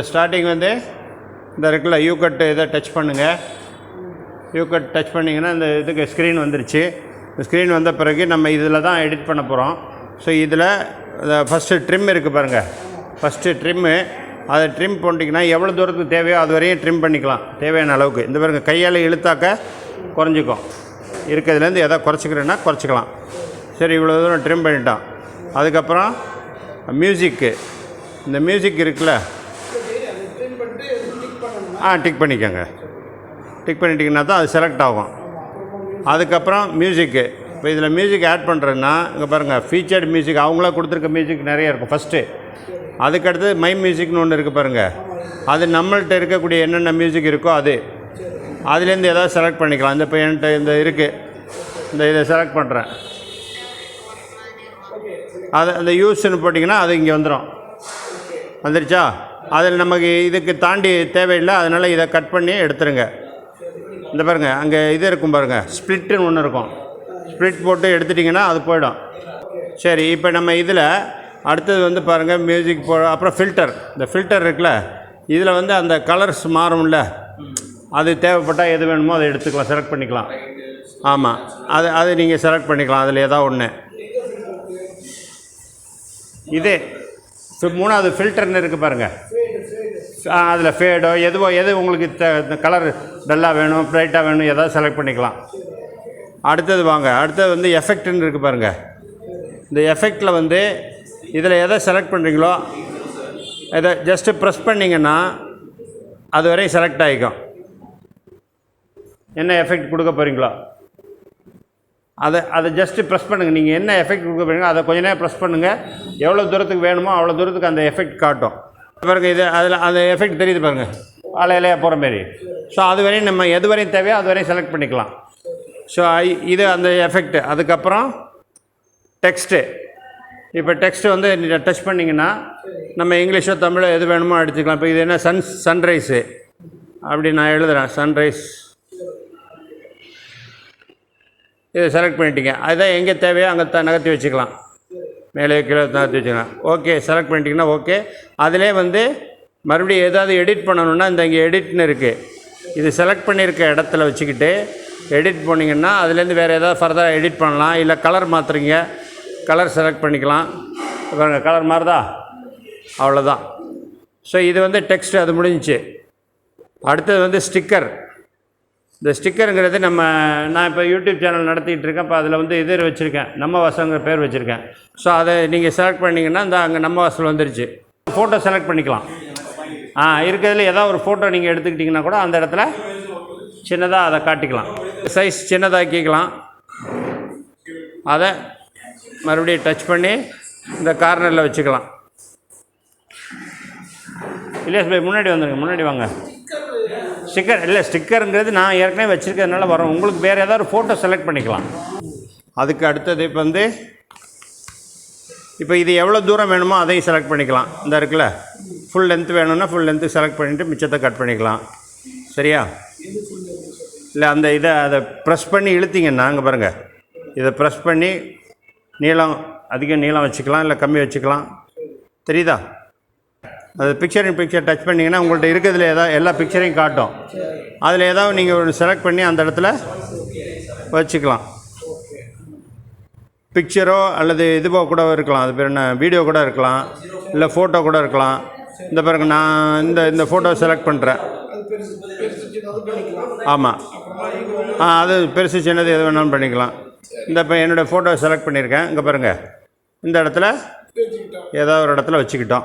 Starting வந்து இந்த இருக்குல்ல யூ கட் இதை டச் பண்ணுங்கள். யூ கட் டச் பண்ணிங்கன்னா இந்த இதுக்கு ஸ்க்ரீன் வந்துருச்சு. இந்த ஸ்க்ரீன் வந்த பிறகு நம்ம இதில் தான் எடிட் பண்ண போகிறோம். ஸோ இதில் ஃபஸ்ட்டு ட்ரிம் இருக்குது பாருங்கள். ஃபஸ்ட்டு ட்ரிம்மு, அதை ட்ரிம் பண்ணிட்டிங்கன்னா எவ்வளோ தூரத்துக்கு தேவையோ அது வரையும் ட்ரிம் பண்ணிக்கலாம் தேவையான அளவுக்கு. இந்த பாருங்கள், கையால் இழுத்தாக்க குறைஞ்சிக்கும். இருக்கிறதுலேருந்து எதாவது குறைச்சிக்கிறேன்னா குறைச்சிக்கலாம். சரி, இவ்வளோ தூரம் ட்ரிம் பண்ணிட்டோம். அதுக்கப்புறம் மியூசிக்கு, இந்த மியூசிக் இருக்குல்ல, டிக் பண்ணிக்கோங்க. டிக் பண்ணிட்டிங்கன்னா தான் அது செலக்ட் ஆகும். அதுக்கப்புறம் மியூசிக்கு, இப்போ இதில் மியூசிக் ஆட் பண்ணுறதுன்னா இங்கே பாருங்கள், ஃபீச்சர்டு மியூசிக் அவங்களா கொடுத்துருக்க மியூசிக் நிறைய இருக்கும் ஃபஸ்ட்டு. அதுக்கடுத்து மை மியூசிக்னு ஒன்று இருக்குது பாருங்கள். அது நம்மள்கிட்ட இருக்கக்கூடிய என்னென்ன மியூசிக் இருக்கோ அதுலேருந்து எதாவது செலக்ட் பண்ணிக்கலாம். இந்த இப்போ என்கிட்ட இந்த இருக்குது, இதை செலக்ட் பண்ணுறேன். அந்த யூஸ்ன்னு போட்டிங்கன்னா அது இங்கே வந்துருச்சா. அதில் நமக்கு இதுக்கு தாண்டி தேவையில்லை, அதனால் இதை கட் பண்ணி எடுத்துருங்க. இந்த பாருங்கள், அங்கே இது இருக்கும் பாருங்கள், ஸ்ப்ளிட்டுன்னு ஒன்று இருக்கும். ஸ்ப்ளிட் போட்டு எடுத்துட்டிங்கன்னா அது போயிடும். சரி, இப்போ நம்ம இதில் அடுத்தது வந்து பாருங்கள், மியூசிக் அப்புறம் ஃபில்டர். இந்த ஃபில்டர் இருக்குல்ல, இதில் வந்து அந்த கலர்ஸ் மாறும்ல, அது தேவைப்பட்டால் எது வேணுமோ அதை எடுத்துக்கலாம், செலக்ட் பண்ணிக்கலாம். ஆமாம், அது நீங்கள் செலக்ட் பண்ணிக்கலாம். அதில் ஏதாவது ஒன்று. இதே மூணாவது ஃபில்டர்னு இருக்குது பாருங்கள். அதில் ஃபேடோ எது உங்களுக்கு இந்த கலர் டல்லாக வேணும், ப்ரைட்டாக வேணும், எதாவது செலக்ட் பண்ணிக்கலாம். அடுத்தது வாங்க, அடுத்தது வந்து எஃபெக்ட்னு இருக்குது பாருங்கள். இந்த எஃபெக்டில் வந்து இதில் எதை செலக்ட் பண்ணுறீங்களோ இதை ஜஸ்ட்டு ப்ரெஸ் பண்ணிங்கன்னா அது வரையும் செலக்ட் ஆகிக்கும். என்ன எஃபெக்ட் கொடுக்க போகிறீங்களோ அதை ஜஸ்ட்டு ப்ரெஸ் பண்ணுங்கள். நீங்கள் என்ன எஃபெக்ட் கொடுக்க போகிறீங்களோ அதை கொஞ்ச நேரம் ப்ரெஸ் பண்ணுங்கள். எவ்வளோ தூரத்துக்கு வேணுமோ அவ்வளோ தூரத்துக்கு அந்த எஃபெக்ட் காட்டும் பாருங்கள். அதில் அந்த எஃபெக்ட் தெரியுது பாருங்கள், இலையாக போகிற மாரி. ஸோ அது வரையும் நம்ம எது வரையும் தேவையோ அது வரையும் செலக்ட் பண்ணிக்கலாம். ஸோ இது அந்த எஃபெக்ட்டு. அதுக்கப்புறம் டெக்ஸ்ட்டு. இப்போ டெக்ஸ்ட்டு வந்து டச் பண்ணிங்கன்னா நம்ம இங்கிலீஷோ தமிழோ எது வேணுமோ எடுத்துக்கலாம். இப்போ இது என்ன சன்ரைஸு அப்படி நான் எழுதுகிறேன், சன்ரைஸ். இதை செலக்ட் பண்ணிட்டீங்க. அதுதான் எங்கே தேவையோ அங்கே நகர்த்தி வச்சுக்கலாம், மேலே கீழே நகர்த்தி வச்சுக்கலாம். ஓகே, செலக்ட் பண்ணிட்டீங்கன்னா ஓகே. அதிலே வந்து மறுபடியும் ஏதாவது எடிட் பண்ணணுன்னா இங்கே எடிட்னு இருக்குது. இது செலக்ட் பண்ணியிருக்க இடத்துல வச்சுக்கிட்டு எடிட் பண்ணிங்கன்னா அதுலேருந்து வேறு ஏதாவது ஃபர்தராக எடிட் பண்ணலாம். இல்லை கலர் மாற்றுறீங்க, கலர் செலக்ட் பண்ணிக்கலாம். பாருங்கள், கலர் மாறுதா, அவ்வளோதான். ஸோ இது வந்து டெக்ஸ்ட்டு, அது முடிஞ்சிச்சு. அடுத்தது வந்து ஸ்டிக்கர். இந்த ஸ்டிக்கருங்கிறது நான் இப்போ யூடியூப் சேனல் நடத்திக்கிட்டு இருக்கேன். இப்போ அதில் வந்து இது வச்சுருக்கேன், நம்ம வாசல்ங்கிற பேர் வச்சுருக்கேன். ஸோ அதை நீங்கள் செலக்ட் பண்ணிங்கன்னா அங்கே நம்ம வாசல் வந்துருச்சு. ஃபோட்டோ செலக்ட் பண்ணிக்கலாம். இருக்கிறதுல ஏதாவது ஒரு ஃபோட்டோ நீங்கள் எடுத்துக்கிட்டிங்கன்னா கூட அந்த இடத்துல சின்னதாக அதை காட்டிக்கலாம். சைஸ் சின்னதாக்கிக்கலாம். அதை மறுபடியும் டச் பண்ணி இந்த கார்னரில் வச்சுக்கலாம். இலியாஸ் பாய் முன்னாடி வந்துடுங்க, முன்னாடி வாங்க. ஸ்டிக்கர் இல்லை, ஸ்டிக்கருங்கிறது நான் ஏற்கனவே வச்சுருக்கிறதுனால வரும். உங்களுக்கு வேறு ஏதாவது ஒரு ஃபோட்டோ செலக்ட் பண்ணிக்கலாம். அதுக்கு அடுத்தது இப்போ வந்து இது எவ்வளோ தூரம் வேணுமோ அதையும் செலக்ட் பண்ணிக்கலாம். இந்த இருக்குல்ல, ஃபுல் லென்த் வேணும்னா ஃபுல் லென்த்து செலக்ட் பண்ணிவிட்டு மிச்சத்தை கட் பண்ணிக்கலாம். சரியா? இல்லை, அதை ப்ரெஸ் பண்ணி இழுத்திங்கன்னா அங்கே பாருங்கள், இதை ப்ரெஸ் பண்ணி நீளம் அதிக நீளம் வச்சுக்கலாம், இல்லை கம்மி வச்சுக்கலாம். தெரியுதா? அது பிக்சர் டச் பண்ணிங்கன்னா உங்கள்கிட்ட இருக்கிறதுல ஏதாவது எல்லா பிக்சரையும் காட்டும். அதில் ஏதாவது நீங்கள் ஒரு செலக்ட் பண்ணி அந்த இடத்துல வச்சுக்கலாம். பிக்சரோ அல்லது இதுவோ கூட இருக்கலாம், அது பேர் என்ன, வீடியோ கூட இருக்கலாம், இல்லை ஃபோட்டோ கூட இருக்கலாம். இந்த பிறகு நான் இந்த ஃபோட்டோ செலக்ட் பண்ணுறேன். ஆமாம், அது பெருசு சின்னது எது வேணாலும் பண்ணிக்கலாம். இப்போ என்னோடய ஃபோட்டோ செலக்ட் பண்ணியிருக்கேன். இங்கே பாருங்கள், இந்த இடத்துல ஏதாவது ஒரு இடத்துல வச்சுக்கிட்டோம்.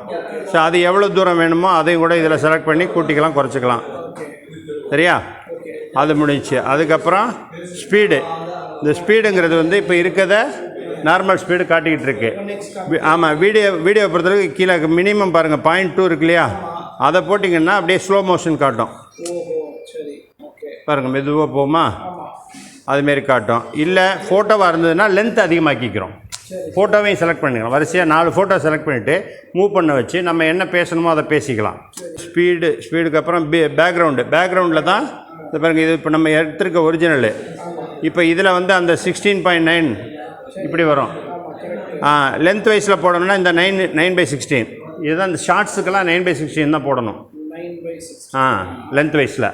ஸோ அது எவ்வளோ தூரம் வேணுமோ அதையும் கூட இதில் செலக்ட் பண்ணி கூட்டிக்கலாம், குறைச்சிக்கலாம். சரியா? அது முடிஞ்சிச்சு. அதுக்கப்புறம் ஸ்பீடு. இந்த ஸ்பீடுங்கிறது வந்து இப்போ இருக்கிறத நார்மல் ஸ்பீடு காட்டிக்கிட்டு இருக்கு. ஆமாம், வீடியோ பொறுத்தளவுக்கு கீழே மினிமம் பாருங்கள் 0.2 இருக்கு இல்லையா, அதை போட்டிங்கன்னா அப்படியே ஸ்லோ மோஷன் காட்டும். பாருங்கள், மெதுவாக போகுமா, அதுமாரி காட்டும். இல்லை ஃபோட்டோவாக இருந்ததுன்னா லென்த் அதிகமாக்கிக்கிறோம். ஃபோட்டோவையும் செலக்ட் பண்ணிக்கலாம். வரிசையாக 4 ஃபோட்டோ செலக்ட் பண்ணிவிட்டு மூவ் பண்ண வச்சு நம்ம என்ன பேசணுமோ அதை பேசிக்கலாம். ஸ்பீடுக்கு அப்புறம் பேக்ரவுண்டில் தான் இந்த பாருங்கள், இது இப்போ நம்ம எடுத்துருக்க ஒரிஜினலு. இப்போ இதில் வந்து அந்த 16.9 இப்படி வரும். லென்த் வைஸில் போடணும்னா இந்த 9/16 இதுதான் இந்த ஷார்ட்ஸுக்கெல்லாம் 9/16 தான் போடணும். 9/16 லென்த் வைஸில்.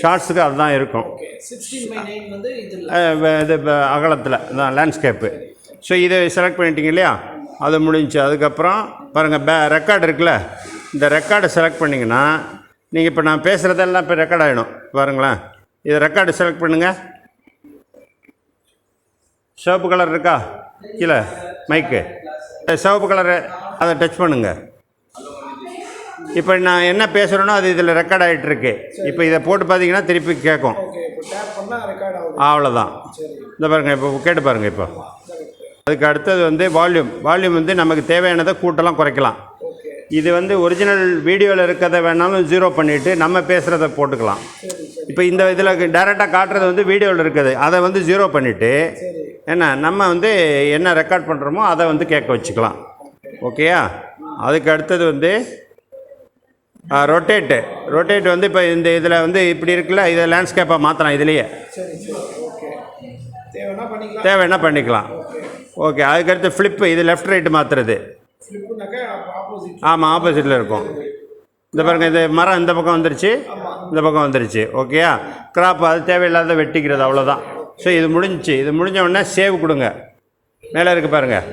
ஷார்ட்ஸுக்கு அதுதான் இருக்கும். 16/9 வந்து இது அகலத்தில் தான் லேண்ட்ஸ்கேப்பு. ஸோ இதை செலக்ட் பண்ணிட்டீங்க இல்லையா, அது முடிஞ்சு. அதுக்கப்புறம் பாருங்கள் ரெக்கார்டு இருக்குல்ல, இந்த ரெக்கார்டை செலக்ட் பண்ணிங்கன்னா நீங்கள் இப்போ நான் பேசுகிறதெல்லாம் இப்போ ரெக்கார்ட் ஆகிடும். பாருங்களேன், இதை ரெக்கார்டு செலக்ட் பண்ணுங்கள். சிவப்பு கலர் இருக்கா கீழே மைக்கு, சிவப்பு கலரு அதை டச் பண்ணுங்கள். இப்போ நான் என்ன பேசுகிறேனோ அது இதில் ரெக்கார்ட் ஆகிட்டுருக்கு. இப்போ இதை போட்டு பார்த்தீங்கன்னா திருப்பி கேட்கும். அவ்வளோதான். இந்த பாருங்கள், இப்போ கேட்டு பாருங்கள். இப்போ அதுக்கு அடுத்தது வந்து வால்யூம் வந்து நமக்கு தேவையானதை கூட்டலாம் குறைக்கலாம். இது வந்து ஒரிஜினல் வீடியோவில் இருக்கிறத வேணாலும் 0 பண்ணிவிட்டு நம்ம பேசுகிறத போட்டுக்கலாம். இப்போ இந்த இதில் டைரெக்டாக காட்டுறது வந்து வீடியோவில் இருக்குது, அதை வந்து 0 பண்ணிவிட்டு என்ன நம்ம வந்து என்ன ரெக்கார்ட் பண்ணுறோமோ அதை வந்து கேட்க வச்சுக்கலாம். ஓகேயா. அதுக்கு அடுத்தது வந்து ரொட்டேட் வந்து இப்போ இந்த இதில் வந்து இப்படி இருக்குல்ல, இதை லேண்ட்ஸ்கேப்பாக மாற்றலாம். இதுலேயே தேவைன்னா பண்ணிக்கலாம். ஓகே. அதுக்கடுத்து ஃப்ளிப்பு, இது லெஃப்ட் ரைட்டு மாற்றுறது. ஆமாம், ஆப்போசிட்டில் இருக்கும். இந்த பாருங்கள், இது மரம் இந்த பக்கம் வந்துருச்சு, இந்த பக்கம் வந்துருச்சு. ஓகேயா. கிராப் அது தேவையில்லாத வெட்டிக்கிறது, அவ்வளோதான். ஸோ இது முடிஞ்சிச்சு. இது முடிஞ்ச உடனே சேவ் கொடுங்க. மேலே இருக்குது பாருங்கள்,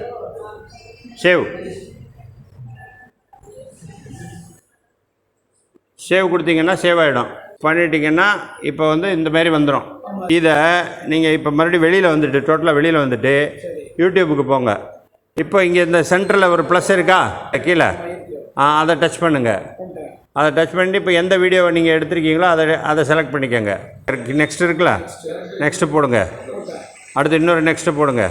சேவ் கொடுத்தீங்கன்னா சேவ் ஆகிடும். பண்ணிட்டீங்கன்னா இப்போ வந்து இந்த மாதிரி வந்துடும். இதை நீங்கள் இப்போ மறுபடியும் வெளியில் வந்துட்டு டோட்டலாக வெளியில் வந்துட்டு யூடியூபுக்கு போங்க. இப்போ இங்கே இந்த சென்டரில் ஒரு ப்ளஸ் இருக்கா கீழே, அதை டச் பண்ணுங்கள். அதை டச் பண்ணிட்டு இப்போ எந்த வீடியோவை நீங்கள் எடுத்துருக்கீங்களோ அதை செலக்ட் பண்ணிக்கோங்க. நெக்ஸ்ட் இருக்குல்ல, நெக்ஸ்ட்டு போடுங்க. அடுத்து இன்னொரு நெக்ஸ்ட்டு போடுங்க.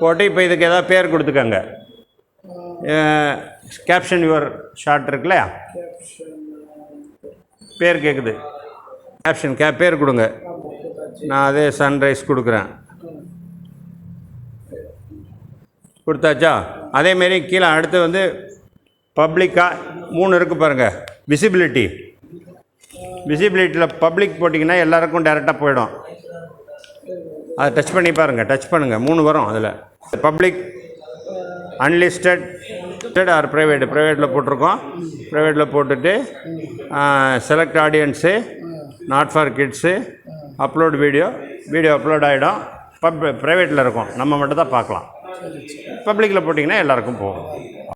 போட்டு இப்போ இதுக்கு எதாவது பேர் கொடுத்துக்கோங்க. கேப்ஷன் யுவர் ஷார்ட் இருக்குல்ல, பேர் கேட்குது, கேப்ஷன் பேர் கொடுங்க. நான் அதே சன்ரைஸ் கொடுக்குறேன். கொடுத்தாச்சா. அதேமாரி கீழே அடுத்து வந்து பப்ளிக்காக 3 இருக்குது பாருங்கள். விசிபிலிட்டியில் பப்ளிக் போட்டிங்கன்னா எல்லாருக்கும் டேரெக்டாக போயிடும். அதை டச் பண்ணி பாருங்கள், டச் பண்ணுங்கள். 3 வரும் அதில். பப்ளிக், அன்லிஸ்டட் ஆர் ப்ரைவேட்டில் போட்டிருக்கோம். ப்ரைவேட்டில் போட்டுட்டு select audience, not for kids, upload video upload ஆகிடும். ப்ரைவேட்டில் இருக்கும், நம்ம மட்டும் தான் பார்க்கலாம். பப்ளிக்கில் போட்டிங்கன்னா எல்லாருக்கும் போகும்.